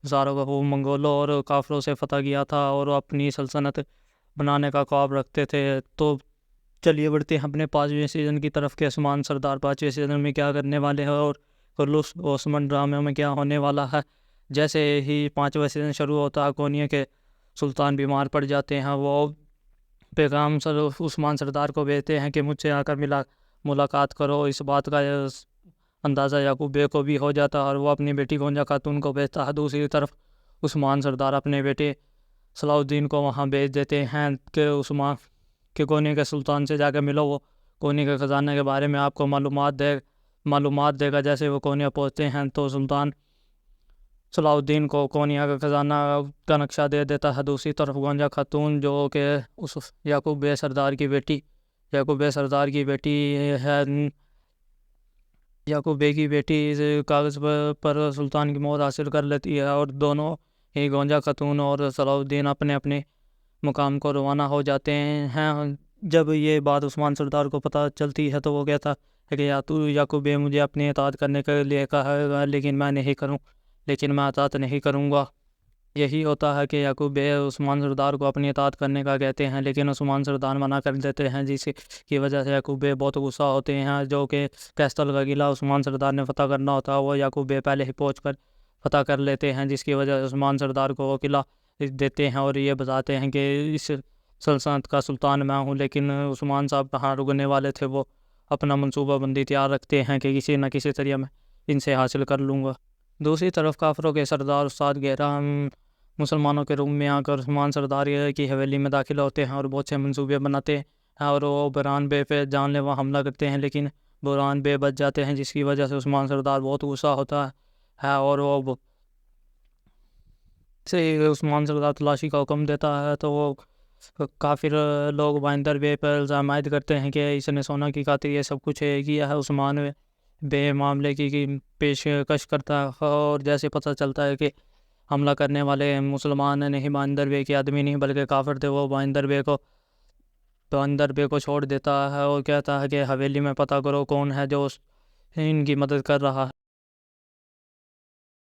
ہزاروں کا وہ منگولوں اور کافروں سے فتح کیا تھا اور وہ اپنی سلطنت بنانے کا خواب رکھتے تھے۔ تو چلیے بڑھتے ہیں اپنے 5ویں سیزن کی طرف کہ عثمان سردار 5ویں سیزن میں کیا کرنے والے ہیں اور خلوص عثمان ڈرامے میں کیا ہونے والا ہے۔ جیسے ہی 5واں سیزن شروع ہوتا ہے کونیا کے سلطان بیمار پڑ جاتے ہیں، وہ پیغام عثمان سردار کو بھیجتے ہیں کہ مجھ سے آ کر ملاقات کرو۔ اس بات کا اندازہ یعقوب بے کو بھی ہو جاتا ہے اور وہ اپنی بیٹی گونجا خاتون کو بھیجتا ہے۔ دوسری طرف عثمان سردار اپنے بیٹے صلاح الدین کو وہاں بھیج دیتے ہیں کہ عثمان کہ کونیا کے سلطان سے جا کے ملو، وہ کونیا کے خزانہ کے بارے میں آپ کو معلومات دے گا۔ جیسے وہ کونیا پہنچتے ہیں تو سلطان صلاح الدین کو کونیا کا خزانہ کا نقشہ دے دیتا ہے۔ دوسری طرف گونجا خاتون جو کہ اس یعقوب بے سردار کی بیٹی ہے، یعقوب بے کی بیٹی کاغذ پر سلطان کی موت حاصل کر لیتی ہے اور دونوں ہی گونجا خاتون اور صلاح الدین اپنے اپنے مقام کو روانہ ہو جاتے ہیں۔ جب یہ بات عثمان سردار کو پتہ چلتی ہے تو وہ کہتا ہے کہ یعقوب بے مجھے اپنی اطاعت کرنے کے لیے کہا گا لیکن میں اطاعت نہیں کروں گا۔ یہی ہوتا ہے کہ یعقوب بے عثمان سردار کو اپنی اطاعت کرنے کا کہتے ہیں لیکن عثمان سردار منع کر دیتے ہیں، جس کی وجہ سے یعقوب بے بہت غصہ ہوتے ہیں۔ جو کہ کیسٹل کا قلعہ عثمان سردار نے فتح کرنا ہوتا ہے وہ یعقوب بے پہلے ہی پہنچ کر فتح کر لیتے ہیں، جس کی وجہ سے عثمان سردار کو وہ قلعہ دیتے ہیں اور یہ بتاتے ہیں کہ اس سلطنت کا سلطان میں ہوں۔ لیکن عثمان صاحب کہاں رکنے والے تھے، وہ اپنا منصوبہ بندی تیار رکھتے ہیں کہ کسی نہ کسی طریقے میں ان سے حاصل کر لوں گا۔ دوسری طرف کافروں کے سردار استاد گہرا مسلمانوں کے روم میں آ کر عثمان سردار کی حویلی میں داخل ہوتے ہیں اور بہت سے منصوبے بناتے ہیں اور وہ برہان بے پہ جان لیوا حملہ کرتے ہیں، لیکن برہان بے بچ جاتے ہیں، جس کی وجہ سے عثمان سردار بہت غصہ ہوتا ہے اور وہ سے عثمان سردار تلاشی کا حکم دیتا ہے تو وہ کافر لوگ بائندر بے پر الزام عائد کرتے ہیں کہ اس نے سونا کی خاطر یہ سب کچھ کیا ہے۔ عثمان بے معاملے کی پیشکش کرتا ہے اور جیسے پتہ چلتا ہے کہ حملہ کرنے والے مسلمان نہیں، بائندر بے کے آدمی نہیں بلکہ کافر تھے، وہ بائندر بے کو چھوڑ دیتا ہے اور کہتا ہے کہ حویلی میں پتہ کرو کون ہے جو ان کی مدد کر رہا ہے۔